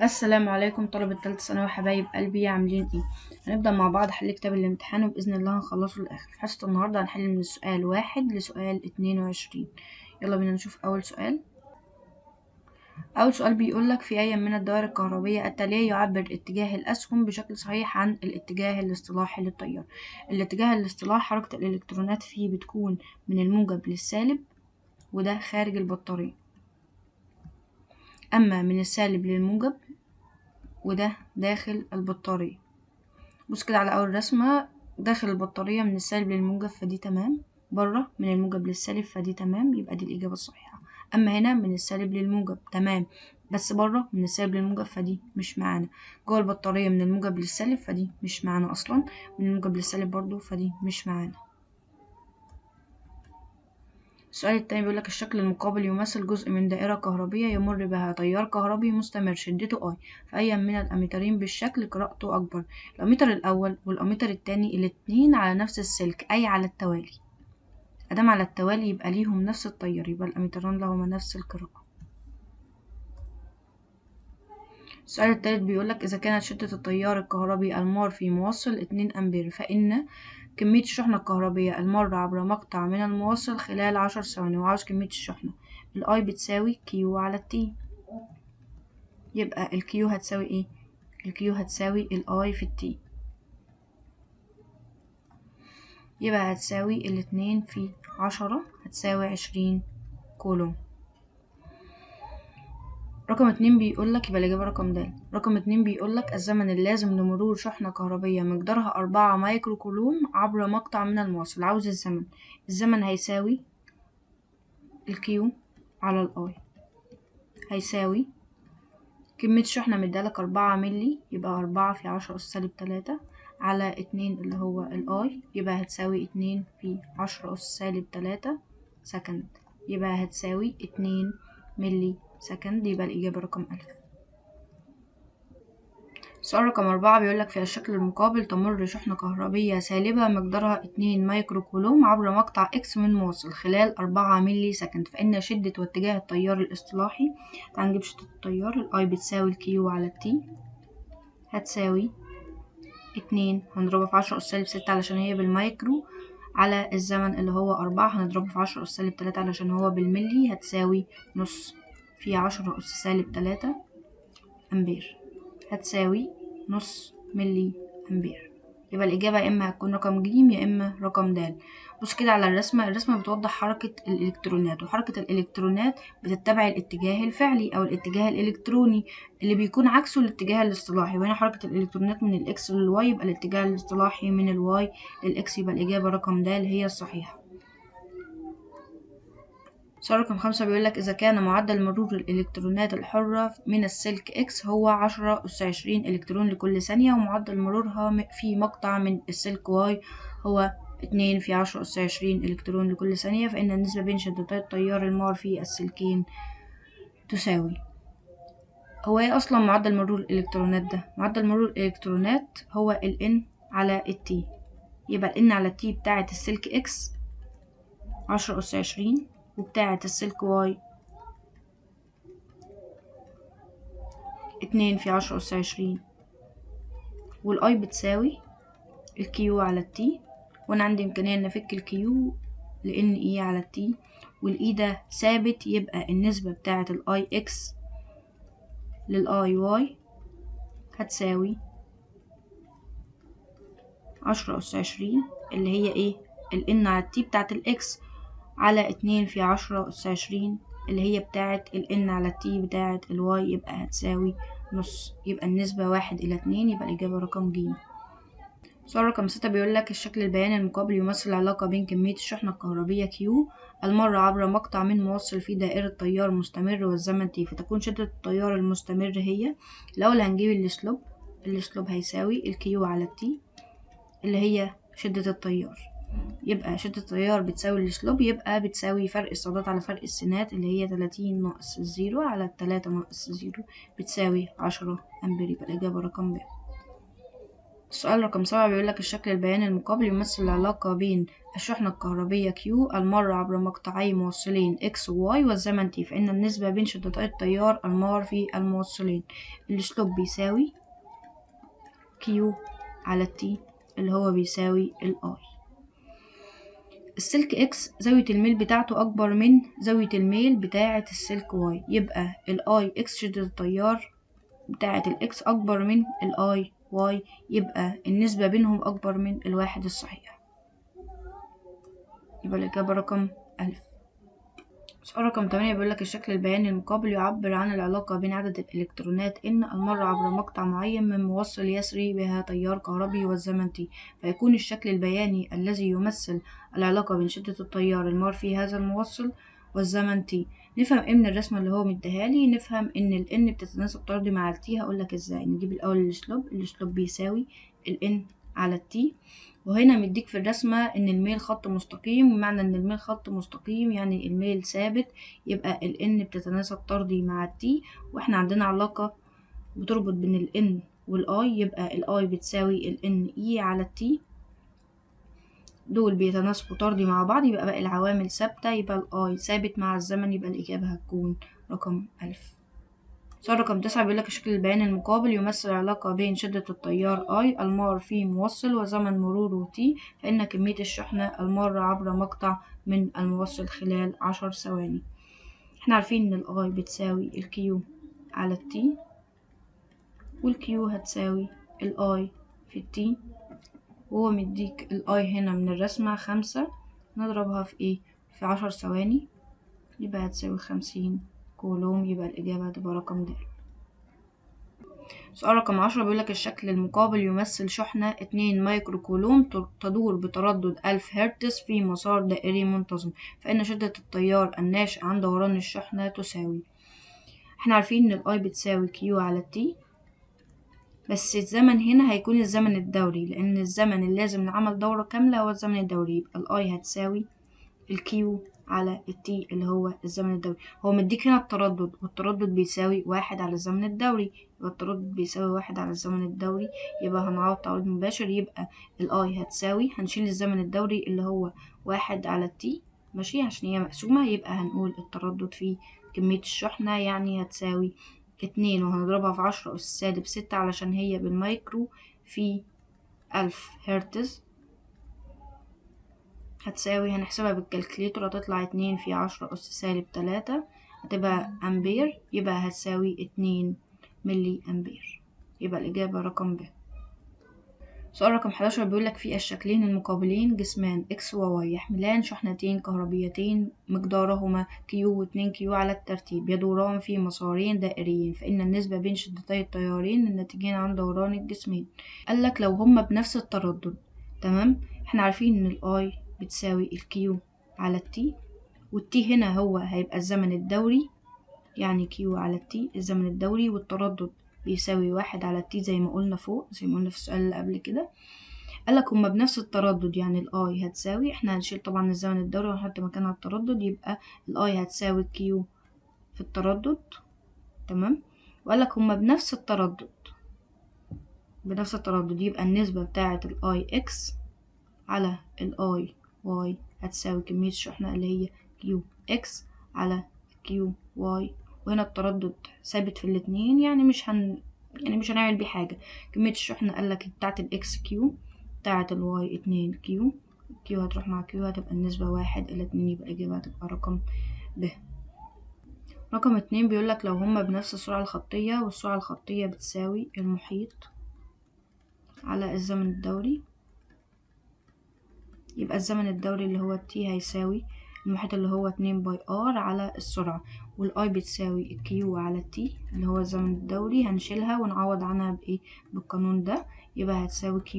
السلام عليكم طلبة تالتة ثانوي حبايب قلبي، عاملين ايه؟ هنبدأ مع بعض حل كتاب الامتحان وبإذن الله هنخلصه للآخر. في حصة النهاردة هنحل من السؤال 1 لسؤال 22. يلا بينا نشوف أول سؤال. أول سؤال بيقولك في أي من الدوائر الكهربية التالية يعبر اتجاه الأسهم بشكل صحيح عن الاتجاه الاصطلاحي للتيار. الاتجاه الاصطلاحي حركة الإلكترونات فيه بتكون من الموجب للسالب، وده خارج البطارية، أما من السالب للموجب وده داخل البطارية. بص كده على أول رسمة، داخل البطارية من السالب للموجب فدي تمام، بره من الموجب للسالب فدي تمام، يبقى دي الإجابة الصحيحة. أما هنا من السالب للموجب تمام، بس بره من السالب للموجب فدي مش معانا. جوه البطارية من الموجب للسالب فدي مش معانا أصلا، من الموجب للسالب برضو فدي مش معانا. السؤال التاني بيقولك الشكل المقابل يمثل جزء من دائرة كهربية يمر بها تيار كهربي مستمر شدته I، فأي من الأميترين بالشكل قراءته أكبر؟ الأميتر الأول والأميتر التاني الاتنين على نفس السلك، أي على التوالي. أدام على التوالي يبقى ليهم نفس التيار، يبقى الأميتران لهما نفس القراءة. السؤال التالت بيقولك إذا كانت شدة التيار الكهربي المار في موصل 2 أمبير، فإن كمية الشحنة الكهربية المارة عبر مقطع من الموصل خلال 10 ثواني، وعاوز كمية الشحنة. الأي بتساوي كيو على التي، يبقى الكيو هتساوي ايه؟ الكيو هتساوي الأي في التي، يبقى هتساوي 2 في 10 هتساوي 20 كولوم. رقم 2 بيقولك، يبقى الإجابة رقم د. رقم 2 بيقولك الزمن اللازم لمرور شحنة كهربية مقدارها 4 مايكرو كولوم عبر مقطع من الموصل. عاوز الزمن هيساوي الكيو على الأي، هيساوي كمية الشحنة مديالك 4 ملي، يبقى 4 في 10 أس سالب 3 على 2 اللي هو الأي، يبقى هتساوي 2 في 10 أس سالب 3 سكند، يبقى هتساوي 2 ملي سكند، يبقى الإجابة رقم ألف. سؤال رقم 4 بيقولك في الشكل المقابل تمر شحنة كهربية سالبة مقدارها 2 مايكرو كولوم عبر مقطع إكس من موصل خلال 4 ملي سكند، فإن شدة واتجاه التيار الاصطلاحي. تعال نجيب شدة التيار. الأي بتساوي الكيو على التي، هتساوي 2 هنضربها في 10 أس سالب 6 علشان هي بالمايكرو، على الزمن اللي هو 4 هنضربه في 10 أس سالب 3 علشان هو بالملي، هتساوي نص في 10 أس سالب 3 أمبير، هتساوي نص ملي أمبير. يبقى الإجابة يا إما هتكون رقم ج يا إما رقم د. بص كده على الرسمة بتوضح حركة الإلكترونات، وحركة الإلكترونات بتتبع الاتجاه الفعلي أو الاتجاه الإلكتروني اللي بيكون عكسه الاتجاه الاصطلاحي، وهنا حركة الإلكترونات من الإكس للواي، يبقى الاتجاه الاصطلاحي من الواي للإكس، يبقى الإجابة رقم د هي الصحيحة. سؤال رقم 5 بيقولك إذا كان معدل مرور الإلكترونات الحرة من السلك إكس هو 10 أس 20 إلكترون لكل ثانية، ومعدل مرورها في مقطع من السلك واي هو 2 في 10 أس 20 إلكترون لكل ثانية، فإن النسبة بين شدتي التيار المار في السلكين تساوي. هو ايه أصلا معدل مرور الإلكترونات ده؟ معدل مرور الإلكترونات هو ال N على ال T، يبقى ال N على T بتاعة السلك إكس 10 أس 20، وبتاعة السلك واي 2 في 10 أس 20، والأي بتساوي الكيو على التي، وأنا عندي إمكانية إن أفك الكيو لأن إي على التي، والإي ده ثابت، يبقى النسبة بتاعة الأي إكس للأي واي هتساوي 10 أس 20 اللي هي إيه؟ الإن على التي بتاعة الإكس على 2 في 10 أس 20 اللي هي بتاعة الإن على التي بتاعة الواي، يبقى هتساوي نص، يبقى النسبة 1:2، يبقى الإجابة رقم ج. سؤال رقم 6 بيقولك الشكل البياني المقابل يمثل العلاقة بين كمية الشحنة الكهربية Q المرة عبر مقطع من موصل في دائرة تيار مستمر والزمن T، فتكون شدة التيار المستمر هي. الأول هنجيب السلوب هيساوي الكيو على التي اللي هي شدة التيار، يبقى شدة التيار بتساوي السلوب، يبقى بتساوي فرق الصادات على فرق السينات اللي هي 30 ناقص 0 على 3 ناقص 0 بتساوي 10 أمبير، يبقى الإجابة رقم ب. السؤال رقم 7 بيقولك الشكل البياني المقابل يمثل العلاقة بين الشحنة الكهربية Q المارة عبر مقطعي موصلين X و Y والزمن T، فإن النسبة بين شدتي التيار المار في الموصلين. السلوب بيساوي Q على T اللي هو بيساوي ال I. السلك X زاوية الميل بتاعته أكبر من زاوية الميل بتاعة السلك Y، يبقى ال I X شدة التيار بتاعة ال X أكبر من ال I Y، يبقى النسبة بينهم أكبر من الواحد الصحيح. يبقى الإجابة رقم ألف. سؤال رقم 8 بيقولك الشكل البياني المقابل يعبر عن العلاقة بين عدد الإلكترونات إن المر عبر مقطع معين من موصل يسري بها تيار كهربي والزمن T، فيكون الشكل البياني الذي يمثل العلاقة بين شدة التيار المار في هذا الموصل والزمن T. نفهم إيه من الرسمة اللي هو مديهالي؟ نفهم إن ال N بتتناسب طردي مع ال T. هقولك إزاي. نجيب الأول السلوب بيساوي ال N على ال T، وهنا مديك في الرسمة إن الميل خط مستقيم، ومعنى إن الميل خط مستقيم يعني الميل ثابت، يبقى ال N بتتناسب طردي مع ال T، وإحنا عندنا علاقة بتربط بين ال N وال I، يبقى ال I بتساوي ال NE على ال T، دول بيتناسبوا طردي مع بعض، يبقى باقي العوامل ثابتة، يبقى ال I ثابت مع الزمن، يبقى الإجابة هتكون رقم ألف. سؤال رقم 9 بيقولك الشكل البياني المقابل يمثل العلاقة بين شدة التيار I المار في موصل وزمن مروره T، فإن كمية الشحنة المارة عبر مقطع من الموصل خلال 10 ثواني. احنا عارفين إن ال I بتساوي ال Q على ال T، وال Q هتساوي ال I في ال T، وهو مديك ال I هنا من الرسمة 5، نضربها في ايه؟ في 10 ثواني، يبقى هتساوي 50 كولوم، يبقى الإجابة هتبقى رقم د. سؤال رقم 10 بيقولك الشكل المقابل يمثل شحنة 2 مايكرو كولوم تدور بتردد 1000 هرتز في مسار دائري منتظم، فإن شدة التيار الناشئ عن دوران الشحنة تساوي. احنا عارفين ان ال I بتساوي Q على T، بس الزمن هنا هيكون الزمن الدوري، لأن الزمن اللازم لعمل دورة كاملة هو الزمن الدوري، يبقى ال I هتساوي ال Q على ال T اللي هو الزمن الدوري. هو مديك هنا التردد، والتردد بيساوي 1 على الزمن الدوري، يبقى التردد بيساوي 1 على الزمن الدوري، يبقى هنعوض تعويض مباشر، يبقى ال I هتساوي، هنشيل الزمن الدوري اللي هو 1 على ال T ماشي عشان هي مقسومة، يبقى هنقول التردد في كمية الشحنة يعني هتساوي 2، وهنضربها في 10 أس سالب 6 علشان هي بالمايكرو في 1000 هرتز، هتساوي، هنحسبها بالكالكليتر هتطلع 2 في 10 أس سالب 3، هتبقى أمبير، يبقى هتساوي 2 ملي أمبير، يبقى الإجابة رقم ب. سؤال رقم 11 بيقولك في الشكلين المقابلين جسمان X و Y يحملان شحنتين كهربيتين مقدارهما Q و 2Q على الترتيب، يدوران في مسارين دائريين، فإن النسبة بين شدتي التيارين الناتجين عن دوران الجسمين. قالك لو هما بنفس التردد، تمام؟ احنا عارفين إن ال I بتساوي ال Q على ال T، وال T هنا هو هيبقى الزمن الدوري، يعني Q على ال T الزمن الدوري، والتردد بيساوي 1 على T زي ما قلنا فوق، زي ما قلنا في السؤال اللي قبل كده. قالك هما بنفس التردد، يعني ال I هتساوي، احنا هنشيل طبعا الزمن الدوري ونحط مكانها التردد، يبقى ال I هتساوي Q في التردد، تمام؟ وقالك هما بنفس التردد، يبقى النسبة بتاعة ال I X على ال I Y هتساوي كمية الشحنة اللي هي Q X على Q Y، وهنا التردد ثابت في الاتنين، يعني مش هنعمل بيه حاجة. كمية الشحنة قالك بتاعت ال X Q، بتاعت ال Y 2 Q هتروح مع Q، هتبقى النسبة 1/2، يبقى الإجابة هتبقى رقم ب. رقم 2 بيقولك لو هما بنفس السرعة الخطية، والسرعة الخطية بتساوي المحيط على الزمن الدوري، يبقى الزمن الدوري اللي هو T هيساوي المحيط اللي هو 2 باي R على السرعة، والI بتساوي Q على T اللي هو الزمن الدوري، هنشيلها ونعوض عنها بإيه؟ بالقانون ده، يبقى هتساوي Q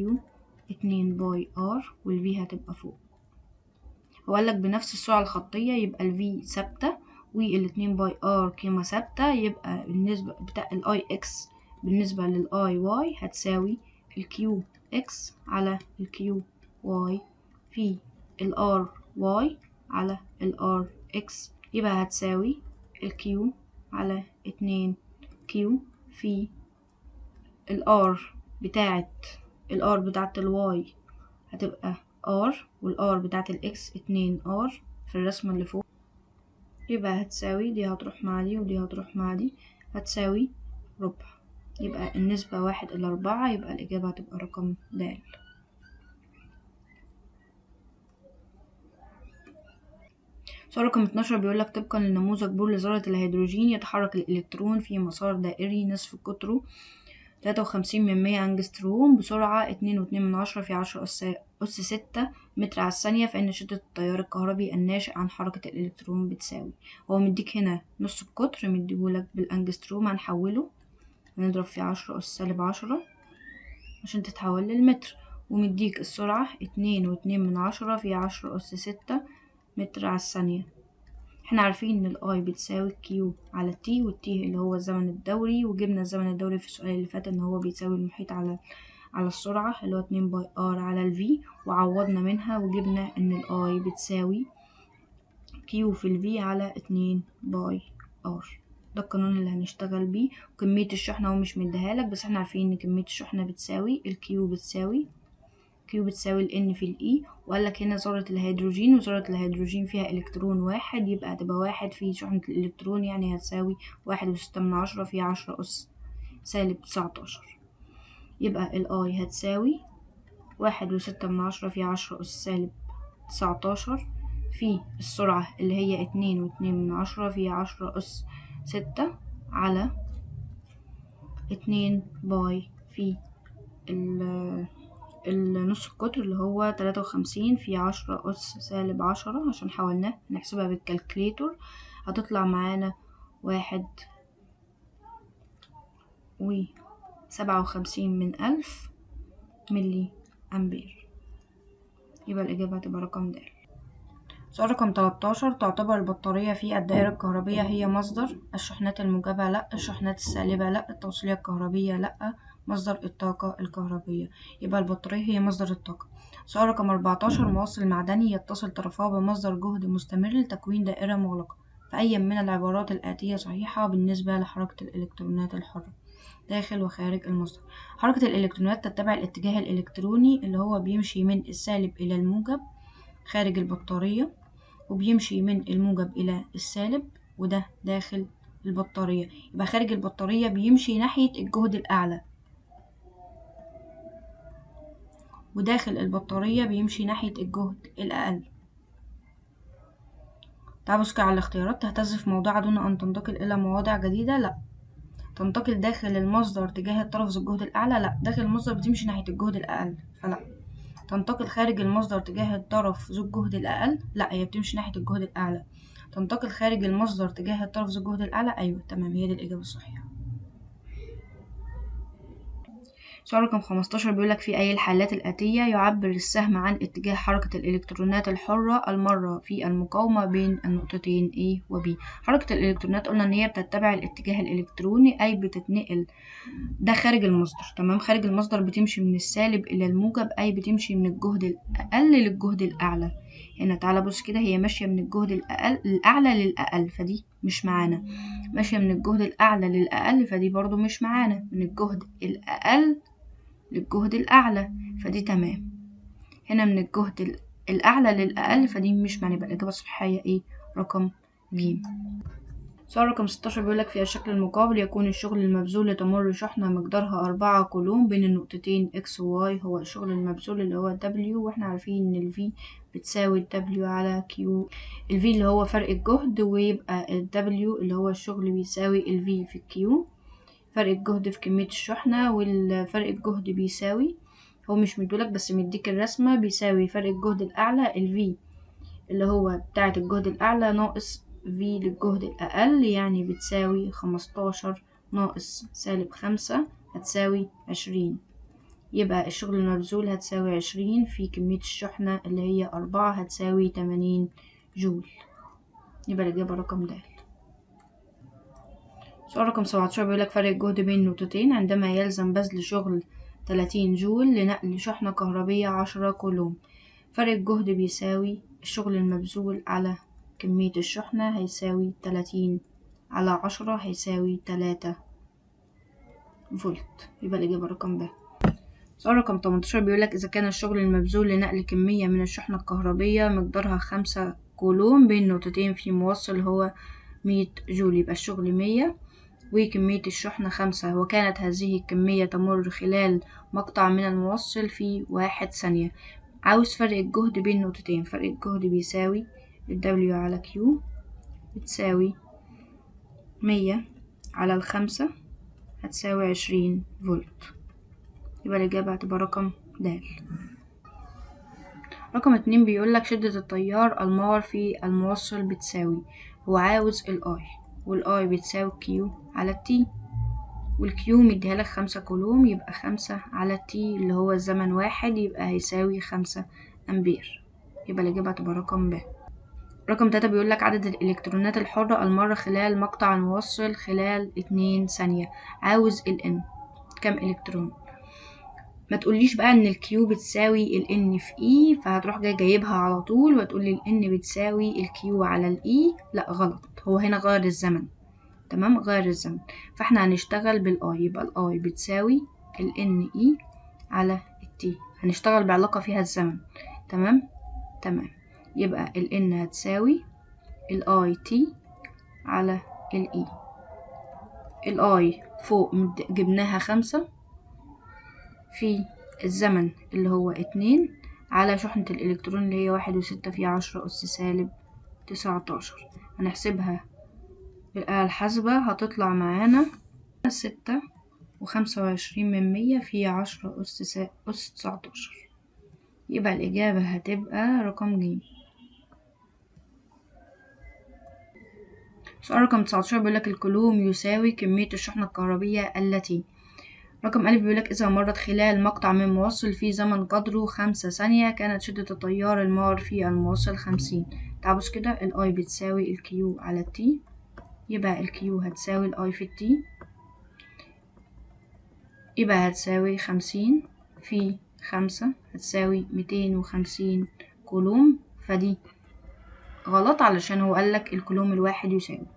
2 باي R، والV هتبقى فوق. هو قالك بنفس السرعة الخطية، يبقى الV ثابتة وال2 باي R قيمة ثابتة، يبقى بالنسبة بتاع ال IX بالنسبة لل IY هتساوي ال QX على ال QY في ال RY على ال RX، يبقى هتساوي ال Q على 2Q في ال R بتاعت الار بتاعت الواي هتبقى ار، والار بتاعت الاكس 2 ار في الرسمة اللي فوق، يبقى هتساوي دي هتروح مع دي ودي هتروح مع دي، هتساوي ربع. يبقى النسبة 1/4، يبقى الإجابة هتبقى رقم د. سؤال رقم 12 بيقولك طبقا لنموذج بور لذرة الهيدروجين يتحرك الإلكترون في مسار دائري نصف قطره 53 أنجستروم بسرعة 2.2 في 10 أس 6 متر على الثانية، فإن شدة التيار الكهربي الناشئ عن حركة الإلكترون بتساوي. هو مديك هنا نص القطر، مديهولك بالأنجستروم، هنحوله هنضرب في 10 أس -10 عشان تتحول للمتر، ومديك السرعة 2.2 في 10 أس 6 متر على الثانية. احنا عارفين ان الاي بتساوي كيو على تي، والتي اللي هو الزمن الدوري، وجبنا الزمن الدوري في السؤال اللي فات ان هو بيساوي المحيط على السرعة اللي هو 2 باي ار على الفي، وعوضنا منها وجبنا ان الاي بتساوي كيو في الفي على 2 باي ار. ده القانون اللي هنشتغل بيه. وكمية الشحنة هو مش مديهالك، بس احنا عارفين ان كمية الشحنة بتساوي الكيو بتساوي الN في الإي، وقالك هنا ذرة الهيدروجين، وذرة الهيدروجين فيها إلكترون واحد، يبقى هتبقى 1 في شحنة الإلكترون، يعني هتساوي 1.6 في 10 أس -19. يبقى الآي هتساوي 1.6 في 10 أس -19 في السرعة اللي هي 2.2 في 10 أس 6 على 2 باي في النص القطر اللي هو 53 في 10 أس -10، عشان حاولناه نحسبها بالكالكليتور هتطلع معانا 1.57 ملي أمبير. يبقى الإجابة هتبقى رقم د. سؤال رقم 13 تعتبر البطارية في الدائرة الكهربية هي مصدر الشحنات الموجبة؟ لأ. الشحنات السالبة؟ لأ. التوصيلية الكهربية؟ لأ. مصدر الطاقة الكهربية؟ يبقى البطارية هي مصدر الطاقة. سؤال رقم 14 موصل معدني يتصل طرفاه بمصدر جهد مستمر لتكوين دائرة مغلقة، فأي من العبارات الآتية صحيحة بالنسبة لحركة الإلكترونات الحرة داخل وخارج المصدر؟ حركة الإلكترونات تتبع الاتجاه الإلكتروني اللي هو بيمشي من السالب إلى الموجب خارج البطارية، وبيمشي من الموجب إلى السالب، وده داخل البطارية. يبقى خارج البطارية بيمشي ناحية الجهد الأعلى، وداخل البطارية بيمشي ناحية الجهد الأقل. تعالوا بص على الاختيارات. تهتز في موضعها دون أن تنتقل إلى مواضع جديدة؟ لأ. تنتقل داخل المصدر تجاه الطرف ذو الجهد الأعلى؟ لأ. داخل المصدر بتمشي ناحية الجهد الأقل، فلأ. تنتقل خارج المصدر تجاه الطرف ذو الجهد الأقل؟ لأ، هي بتمشي ناحية الجهد الأعلى. تنتقل خارج المصدر تجاه الطرف ذو الجهد الأعلى؟ أيوة تمام، هي دي الإجابة الصحيحة. سؤال رقم 15 بيقولك في أي الحالات الآتية يعبر السهم عن اتجاه حركة الإلكترونات الحرة المرة في المقاومة بين النقطتين A و B؟ حركة الإلكترونات قلنا إن هي بتتبع الاتجاه الإلكتروني، أي بتتنقل ده خارج المصدر. تمام، خارج المصدر بتمشي من السالب إلى الموجب، أي بتمشي من الجهد الأقل للجهد الأعلى. هنا تعالى بص كده، هي ماشية من الجهد الأعلى للأقل، فدي مش معانا. ماشية من الجهد الأعلى للأقل، فدي برضو مش معانا. من الجهد الأقل للجهد الأعلى، فدي تمام. هنا من الجهد الأعلى للأقل، فدي مش معانا. يبقى الإجابة الصحيحة إيه؟ رقم ج. سؤال رقم 16 بيقولك في الشكل المقابل يكون الشغل المبذول لتمر شحنة مقدارها 4 كولوم بين النقطتين X و Y. هو الشغل المبذول اللي هو W، واحنا عارفين ان ال V بتساوي W على Q. ال V اللي هو فرق الجهد، ويبقى ال W اللي هو الشغل بيساوي ال V في Q. فرق الجهد في كمية الشحنة، والفرق الجهد بيساوي، هو مش مدولك بس مديك الرسمة، بيساوي فرق الجهد الأعلى ال V اللي هو بتاعة الجهد الأعلى ناقص V للجهد الأقل، يعني بتساوي 15 ناقص -5 هتساوي 20. يبقى الشغل المبذول هتساوي 20 في كمية الشحنة اللي هي 4 هتساوي 80 جول. يبقى الإجابة رقم د. سؤال رقم 17 بيقولك فرق الجهد بين نقطتين عندما يلزم بذل شغل 30 جول لنقل شحنة كهربية 10 كولوم. فرق الجهد بيساوي الشغل المبذول على كمية الشحنة، هيساوي 30 على 10 هيساوي 3 فولت. يبقى الإجابة رقم ب. سؤال رقم 18 بيقولك إذا كان الشغل المبذول لنقل كمية من الشحنة الكهربية مقدارها 5 كولوم بين نقطتين في موصل هو 100 جول، يبقى الشغل 100 وكمية الشحنة 5، وكانت هذه الكمية تمر خلال مقطع من الموصل في 1 ثانية. عاوز فرق الجهد بين نقطتين. فرق الجهد بيساوي W على Q بتساوي 100 على 5 هتساوي 20 فولت، يبقى الإجابة هتبقى رقم د. رقم 2 بيقولك شدة التيار المار في الموصل بتساوي، هو عاوز الآي، والآي بتساوي Q على T، والكيو مديهالك 5 كولوم، يبقى 5 على T اللي هو الزمن 1 يبقى هيساوي 5 أمبير، يبقى الإجابة هتبقى رقم ب. رقم 3 بيقولك عدد الإلكترونات الحرة المرة خلال مقطع الموصل خلال 2 ثانية. عاوز ال N كم إلكترون. ما تقوليش بقى ان الكيو بتساوي ال N في E فهتروح جايبها على طول وتقولي ال N بتساوي الكيو على ال E، لا غلط، هو هنا غير الزمن. تمام، غير الزمن، فاحنا هنشتغل بالاي، يبقى الاي بتساوي ال NE على التي، هنشتغل بعلاقة فيها الزمن. تمام، يبقى ال N هتساوي ال IT على ال E. الاي فوق جبناها 5 في الزمن اللي هو 2 على شحنة الإلكترون اللي هي 1.6 في 10 أس سالب 19. هنحسبها بالآلة الحاسبة هتطلع معانا 6.25 في 10 أس 19، يبقى الإجابة هتبقى رقم ج. سؤال رقم 19 بيقولك الكولوم يساوي كمية الشحنة الكهربية التي. رقم أ بيقولك إذا مرت خلال مقطع من موصل في زمن قدره 5 ثانية كانت شدة التيار المار في الموصل 50. تعبس كده، الآي بتساوي الكيو على التي، يبقى الكيو هتساوي الآي في التي، يبقى هتساوي 50 في 5 هتساوي 250 كولوم، فدي غلط علشان هو قالك الكولوم الواحد يساوي.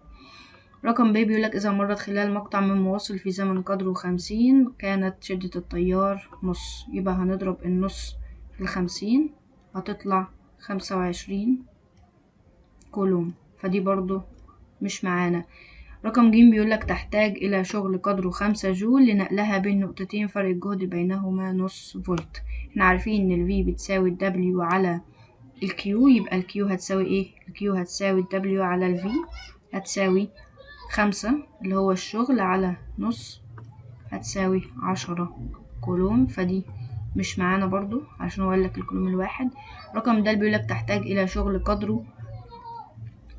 رقم ب بيقولك إذا مرت خلال مقطع من موصل في زمن قدره 50 كانت شدة التيار نص، يبقى هنضرب النص في 50 هتطلع 25 كولوم، فدي برضو مش معانا. رقم ج بيقولك تحتاج إلى شغل قدره 5 جول لنقلها بين نقطتين فرق الجهد بينهما نص فولت. احنا عارفين إن ال V بتساوي ال W على ال Q، يبقى ال Q هتساوي ايه؟ ال Q هتساوي ال W على ال V، هتساوي 5 اللي هو الشغل على نص هتساوي 10 كولوم، فدي مش معانا برضو عشان هو قالك الكولوم الواحد. رقم د بيقولك تحتاج إلى شغل قدره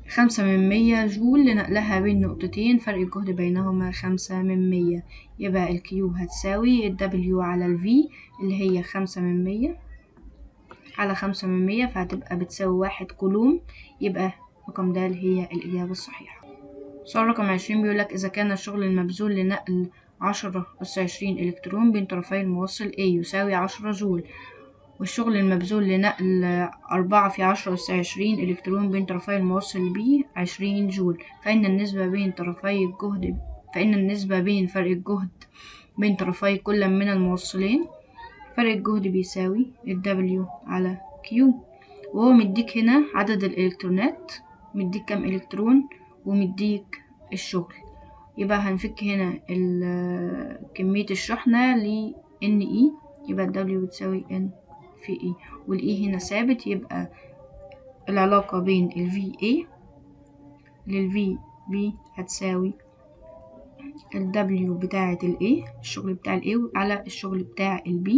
5/100 جول لنقلها بين نقطتين فرق الجهد بينهما 5/100، يبقى ال Q هتساوي ال W على ال V اللي هي 5/100 على 5/100 فهتبقى بتساوي 1 كولوم، يبقى رقم د هي الإجابة الصحيحة. سؤال رقم 20 بيقولك إذا كان الشغل المبذول لنقل 10 أس 20 إلكترون بين طرفي الموصل A يساوي 10 جول، والشغل المبذول لنقل 4 في 10 أس 20 إلكترون بين طرفي الموصل B 20 جول، فإن النسبة بين فرق الجهد بين طرفي كل من الموصلين، فرق الجهد بيساوي ال W على Q، وهو مديك هنا عدد الإلكترونات، مديك كام إلكترون ومديك الشغل، يبقى هنفك هنا كمية الشحنة ل NE، يبقى ال W بتساوي N في E، وال E هنا ثابت، يبقى العلاقة بين ال VA لل VB هتساوي ال W بتاعة ال A، الشغل بتاع ال A على الشغل بتاع ال B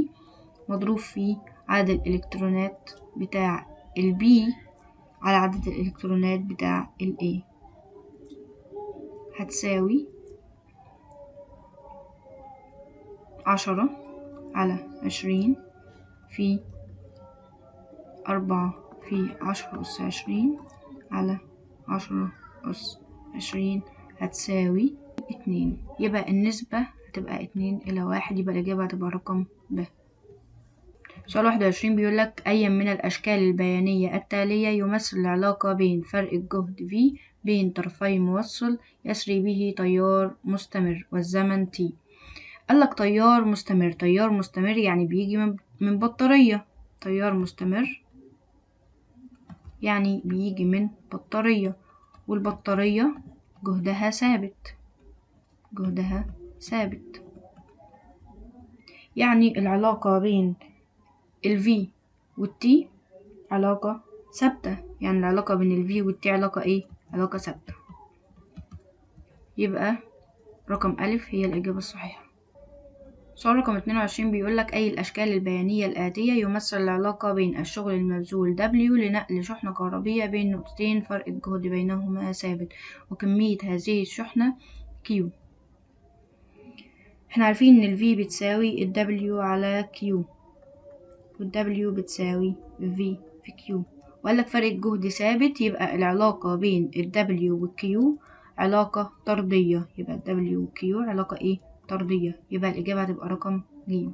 مضروب في عدد الإلكترونات بتاع ال B على عدد الإلكترونات بتاع ال A، هتساوي 10 على 20 في 4 في 10 أس 20 على 10 أس 20 هتساوي 2، يبقى النسبة هتبقى 2:1، يبقى الإجابة هتبقى رقم ب. سؤال 21 بيقولك أي من الأشكال البيانية التالية يمثل العلاقة بين فرق الجهد V بين طرفي موصل يسري به تيار مستمر والزمن T. قالك تيار مستمر. تيار مستمر يعني بيجي من بطارية. تيار مستمر يعني بيجي من بطارية، والبطارية جهدها ثابت. جهدها ثابت يعني العلاقة بين ال V وال T علاقة ثابتة. يعني العلاقة بين ال V وال T علاقة ايه؟ علاقة ثابتة. يبقى رقم ألف هي الإجابة الصحيحة. سؤال رقم 22 بيقولك أي الأشكال البيانية الآتية يمثل العلاقة بين الشغل المبذول W لنقل شحنة كهربية بين نقطتين فرق الجهد بينهما ثابت وكمية هذه الشحنة Q. احنا عارفين ان ال V بتساوي ال W على Q، وال W بتساوي V في Q، وقالك فرق الجهد ثابت، يبقى العلاقة بين ال W وال Q علاقة طردية. يبقى ال W وال Q علاقة ايه؟ طردية. يبقى الإجابة هتبقى رقم ج.